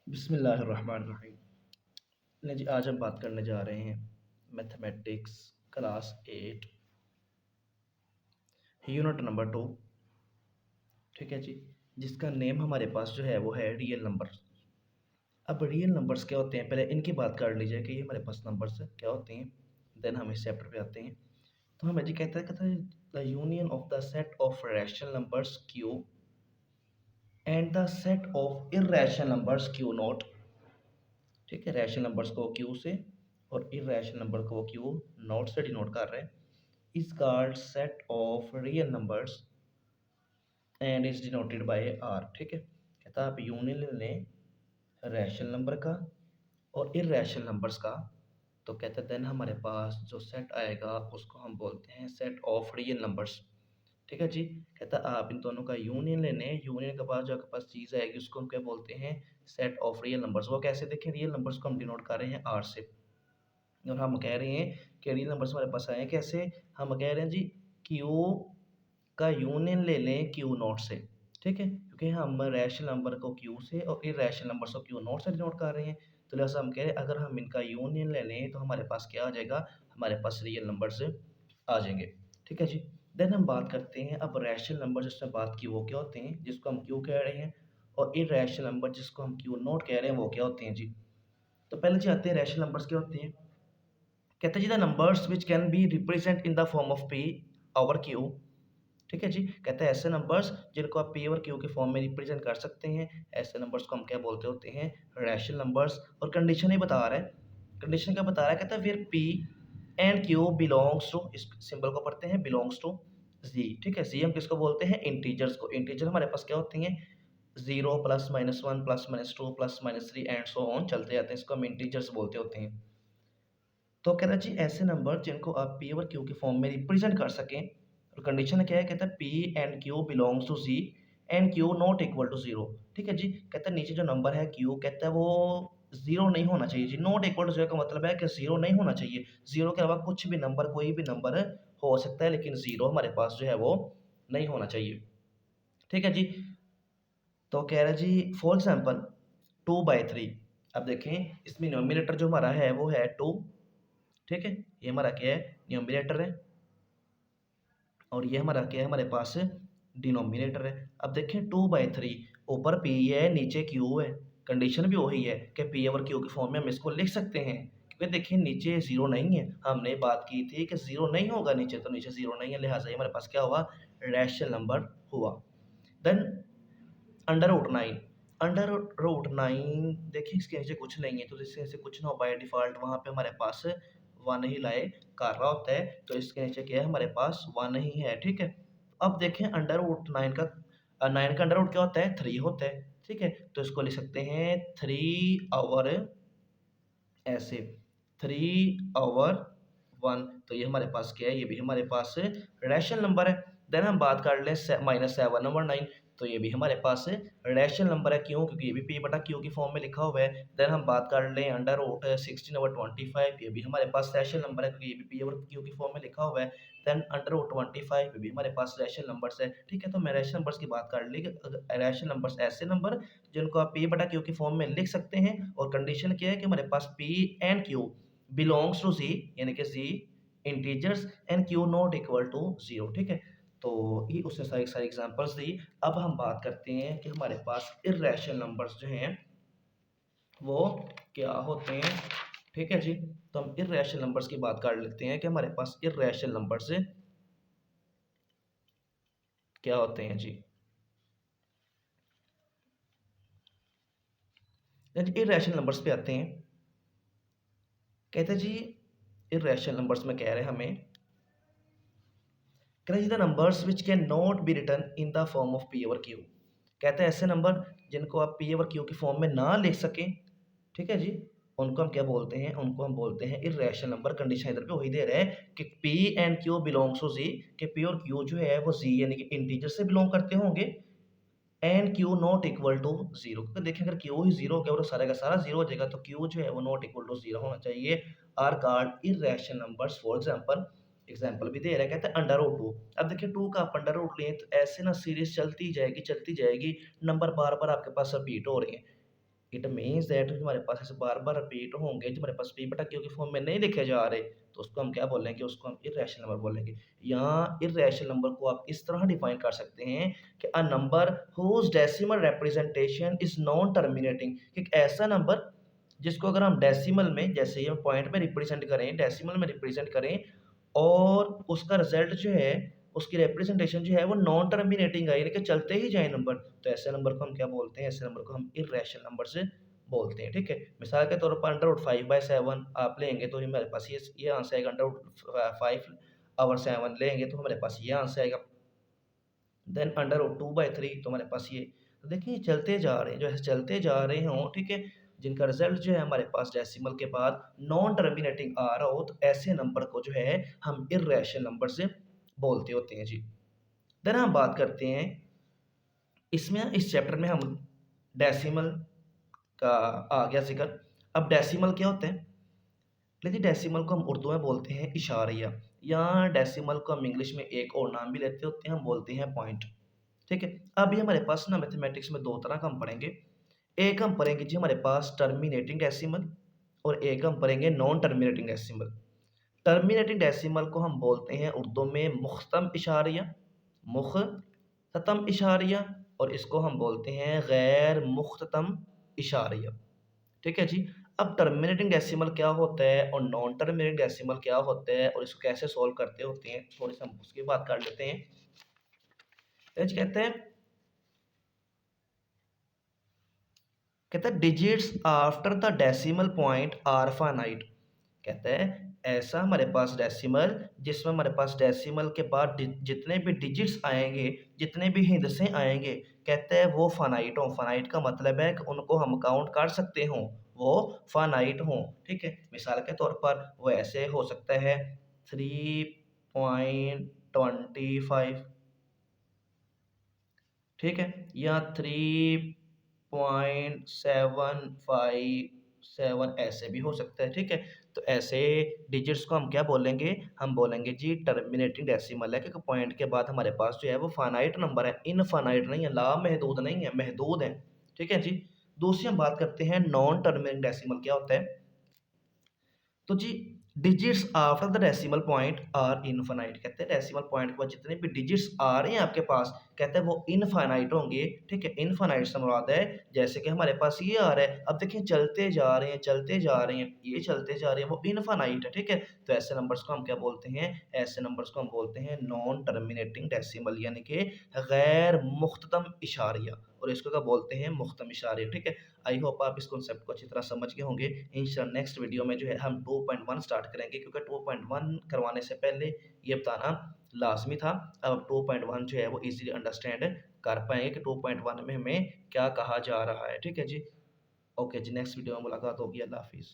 बिस्मिल्लाहिर्रहमानिर्रहीम। जी आज हम बात करने जा रहे हैं मैथमेटिक्स क्लास 8 यूनिट नंबर 2। ठीक है जी, जिसका नेम हमारे पास जो है वो है रियल नंबर्स। अब रियल नंबर्स क्या होते हैं, पहले इनकी बात कर लीजिए कि ये हमारे पास नंबर्स क्या होते हैं, देन हम इस चैप्टर पे आते हैं। तो हमें जी कहता है the union of the set of rational numbers Q and the set of irrational numbers Q not. ठीक है, रैशनल नंबर्स को क्यू से और इर्रेशनल नंबर को क्यू नॉट से डिनोट कर रहे हैं, is called set of real numbers and is denoted by r। ठीक है, कहता है आप यूनियन ले लें रैशनल नंबर का और इर्रेशनल नंबर्स का, तो कहते हैं देन हमारे पास जो सेट आएगा उसको हम बोलते हैं सेट ऑफ रियल नंबर्स। ठीक है जी, कहता है आप इन दोनों का यूनियन लेने, यूनियन के बाद जो आपके पास चीज़ आएगी उसको हम क्या बोलते हैं, सेट ऑफ रियल नंबर्स। वो कैसे देखें, रियल नंबर्स को हम डिनोट कर रहे हैं आर से, और हम कह रहे हैं कि रियल नंबर्स हमारे पास आए हैं कैसे, हम कह रहे हैं जी क्यू का यूनियन ले लें क्यू नॉट से। ठीक है, क्योंकि हम रैशनल नंबर को क्यू से और इर्रेशनल नंबर को क्यू नॉट से डिनोट कर रहे हैं, तो लिहाजा हम कह रहे हैं अगर हम इनका यूनियन ले लें तो हमारे पास क्या आ जाएगा, हमारे पास रियल नंबर्स आ जाएंगे। ठीक है जी, देन हम बात करते हैं अब रैशनल नंबर जिसमें बात की वो क्या होते हैं, जिसको हम क्यू कह रहे हैं, और इर्रेशनल नंबर जिसको हम क्यू नॉट कह रहे हैं वो क्या होते हैं जी। तो पहले जी आते हैं रैशनल नंबर्स क्या होते हैं। कहते हैं जी the numbers which can be represent in the form of P over Q. ठीक है जी, कहते हैं ऐसे नंबर्स जिनको आप पी और क्यू के फॉर्म में रिप्रेजेंट कर सकते हैं, ऐसे नंबर्स को हम क्या बोलते होते हैं, रैशनल नंबर्स। और कंडीशन ही बता रहा है, कंडीशन क्या बता रहा है, कहता है फिर P and Q belongs to, इस सिंबल को पढ़ते हैं, बिलोंग्स टू जी। ठीक है, जी हम किसको बोलते हैं, इंटीजर्स को। इंटीजर हमारे पास क्या होती हैं, 0 plus minus 1 plus minus 2 plus minus 3 and so on चलते जाते हैं, इसको हम इंटीजर्स बोलते होते हैं। तो कह रहा है जी ऐसे नंबर जिनको आप पी और क्यू के फॉर्म में रिप्रेजेंट कर सकें, और कंडीशन क्या है, कहता है P and Q belongs to C and Q not equal to zero. ठीक है जी, कहता है नीचे जो नंबर है क्यू, कहता है वो जीरो नहीं होना चाहिए जी। नॉट इक्वल टू जीरो का मतलब है कि जीरो नहीं होना चाहिए, जीरो के अलावा कुछ भी नंबर, कोई भी नंबर हो सकता है, लेकिन जीरो हमारे पास जो है वो नहीं होना चाहिए। ठीक है जी, तो कह रहा है जी फॉर एग्जाम्पल 2/3। अब देखें इसमें न्यूमरेटर जो हमारा है वो है 2। ठीक है, ये हमारा क्या है, न्यूमरेटर है, और ये हमारा क्या है, हमारे पास डिनोमिनेटर है। अब देखें 2/3, ऊपर पी है नीचे क्यू है, कंडीशन भी वही है कि पी और क्यू के फॉर्म में हम इसको लिख सकते हैं, क्योंकि देखिए नीचे जीरो नहीं है, हमने बात की थी कि जीरो नहीं होगा नीचे, तो नीचे जीरो नहीं है, लिहाजा ये हमारे पास क्या हुआ, रैशनल नंबर हुआ। Then under root 9, under root 9 देखिए इसके नीचे कुछ नहीं है, तो इसके नीचे कुछ ना हो बाय डिफ़ॉल्ट वहाँ पे हमारे पास 1 ही लाए कर रहा होता है, तो इसके नीचे क्या है, हमारे पास 1 ही है। ठीक है, अब देखें अंडर रूट 9 का 9 का अंडर रूट क्या होता है, 3 होता है। ठीक है, तो इसको लिख सकते हैं 3 ओवर ऐसे, 3 ओवर 1, तो ये हमारे पास क्या है, ये भी हमारे पास रैशनल नंबर है। देन हम बात कर लें -7 ओवर 9, तो ये भी हमारे पास रैशनल नंबर है, क्यों, क्योंकि ये भी पी बटा क्यू की फॉर्म में लिखा हुआ है। देन हम बात कर लें अंडर रूट 16 ओवर 25, ये भी हमारे पास रैशनल नंबर है, क्योंकि ये भी पी और क्यू की फॉर्म में लिखा हुआ है। देन अंडर रूट 25 ये भी हमारे पास रैशनल नंबर्स है। ठीक है, तो मैं रैशनल नंबर्स की बात कर ली, रैशनल नंबर्स ऐसे नंबर जिनको आप पी बटा क्यू की फॉर्म में लिख सकते हैं, और कंडीशन क्या है कि हमारे पास P and Q belongs to C, यानी कि C integers and Q not equal to zero. ठीक है, तो ये उसने सारी सारी एग्जांपल्स दी। अब हम बात करते हैं कि हमारे पास इर्रेशनल नंबर्स जो हैं वो क्या होते हैं। ठीक है जी, तो हम इर्रेशनल नंबर्स की बात कर लेते हैं कि हमारे पास इर्रेशनल नंबर्स क्या होते हैं जी। इर्रेशनल नंबर्स पे आते हैं, कहते हैं जी इर्रेशनल नंबर्स में कह रहे हैं हमें, कह रहे हैं the numbers which can not be return in the form of P over Q. कहते हैं ऐसे नंबर जिनको आप पी ओवर क्यू की फॉर्म में ना लिख सकें। ठीक है जी, उनको हम क्या बोलते हैं, उनको हम बोलते हैं इर्रेशनल नंबर। कंडीशन इधर पे वही दे रहा है कि P and Q belongs to Z, कि पी और क्यू जो है वो जी यानी कि इंटीजर से बिलोंग करते होंगे, and Q not equal to zero, क्योंकि देखिए अगर क्यू ही जीरो हो गया और सारा का सारा जीरो हो जाएगा, तो क्यू जो है वो नॉट इक्वल टू जीरो होना चाहिए। Are called irrational numbers for example, example भी दे रहा है, कहते हैं अंडर रूट 2। अब देखिए 2 का आप अंडर रूट लें तो ऐसे ना सीरीज चलती जाएगी, नंबर बार बार आपके पास रिपीट हो रहे हैं। इट मीन्स दैट हमारे पास ऐसे बार-बार रिपीट होंगे जो हमारे पास p बटा q की फॉर्म में नहीं लिखे जा रहे, तो उसको हम क्या बोलेंगे? उसको हम इर्रेशनल नंबर बोलेंगे। यहाँ इर्रेशनल नंबर को आप इस तरह डिफाइन कर सकते हैं कि a number who's decimal representation is non terminating, एक ऐसा नंबर जिसको अगर हम डेसिमल में जैसे ये पॉइंट में रिप्रेजेंट करें, डेसिमल में रिप्रेजेंट करें और उसका रिज़ल्ट जो है, उसकी रिप्रेजेंटेशन जो है वो नॉन टर्मिनेटिंग है, यानी कि चलते ही जाए नंबर, तो ऐसे नंबर को हम क्या बोलते हैं? ऐसे नंबर को हम इर्रेशनल नंबर से बोलते हैं, ठीक है? मिसाल के तौर पर अंडर रूट 5/7 आप लेंगे तो हमारे पास ये आंसर आएगा, अंडर रूट 5/7 लेंगे तो हमारे पास ये आंसर आएगा। देन अंडर रूट 2/3 तो हमारे पास ये, तो देखिए ये चलते जा रहे हैं, जो ऐसे चलते जा रहे हों, ठीक है? जिनका रिज़ल्ट जो है हमारे पास डेसिमल के बाद नॉन टर्मिनेटिंग आ रहा हो, तो ऐसे नंबर को जो है हम इर्रेशनल नंबर से बोलते होते हैं जी। देन हम बात करते हैं इसमें, इस चैप्टर में हम डेसिमल का आ गया ज़िक्र। अब डेसिमल क्या होते हैं? देखिए डेसिमल को हम उर्दू में बोलते हैं इशारिया, या डेसिमल को हम इंग्लिश में एक और नाम भी लेते होते हैं, हम बोलते हैं पॉइंट, ठीक है? अभी हमारे पास ना मैथमेटिक्स में 2 तरह का हम पढ़ेंगे। एक हम पढ़ेंगे जी हमारे पास टर्मिनेटिंग डेसिमल, और एक हम पढ़ेंगे non terminating decimal. Terminating decimal को हम बोलते हैं उर्दू में मुख्तम इशारिया, मुख्ततम इशारिया, और इसको हम बोलते हैं गैर मुख्ततम इशारिया, ठीक है जी? अब टर्मिनेटिंग डेसिमल क्या होता है और नॉन टर्मिनेटिंग डेसिमल क्या होता है और इसको कैसे सॉल्व करते होते हैं, थोड़ी-सी हम उसकी बात कर लेते हैं। तो जी कहते हैं digits after the decimal point are finite. कहता है ऐसा हमारे पास डेसिमल जिसमें हमारे पास डेसिमल के बाद जितने भी डिजिट्स आएंगे, जितने भी हिंदसे आएंगे, कहते हैं वो फानाइट हों। फानाइट का मतलब है कि उनको हम काउंट कर सकते हों, वो फानाइट हों, ठीक है? मिसाल के तौर पर वो ऐसे हो सकता है 3.25, ठीक है? या 3.757 ऐसे भी हो सकता है, ठीक है? तो ऐसे डिजिट्स को हम क्या बोलेंगे? हम बोलेंगे जी टर्मिनेटिंग डेसिमल है, क्योंकि पॉइंट के बाद हमारे पास जो है वो फाइनाइट नंबर है, इनफाइनाइट नहीं है, लामहदूद नहीं है, महदूद है, ठीक है जी? दूसरी हम बात करते हैं नॉन टर्मिनेटिंग डेसिमल क्या होता है? तो जी digits after the decimal point are infinite. कहते हैं डेसिमल पॉइंट के बाद जितने भी डिजिट्स आ रहे हैं आपके पास, कहते हैं वो इनफाइनाइट होंगे, ठीक है? इनफाइनाइट से मुराद है जैसे कि हमारे पास ये आ रहा है, अब देखिए चलते जा रहे हैं, चलते जा रहे हैं, ये चलते जा रहे हैं, वो इनफाइनाइट है, ठीक है? तो ऐसे नंबर्स को हम क्या बोलते हैं? ऐसे नंबर्स को हम बोलते हैं नॉन टर्मिनेटिंग डेसिमल, यानी कि गैर मुख्ततम इशारिया, और इसको क्या बोलते हैं? मुख्तम इशारिया, ठीक है? आई होप आप इस कॉन्सेप्ट को अच्छी तरह समझ गए होंगे। इंशाल्लाह नेक्स्ट वीडियो में जो है हम 2.1 स्टार्ट करेंगे, क्योंकि 2.1 करवाने से पहले ये बताना लाज़मी था। अब 2.1 जो है वो ईज़िली अंडरस्टैंड कर पाएँगे कि 2.1 में हमें क्या कहा जा रहा है। ठीक है जी? ओके जी, नेक्स्ट वीडियो में मुलाकात होगी। अल्लाह हाफ़िज़।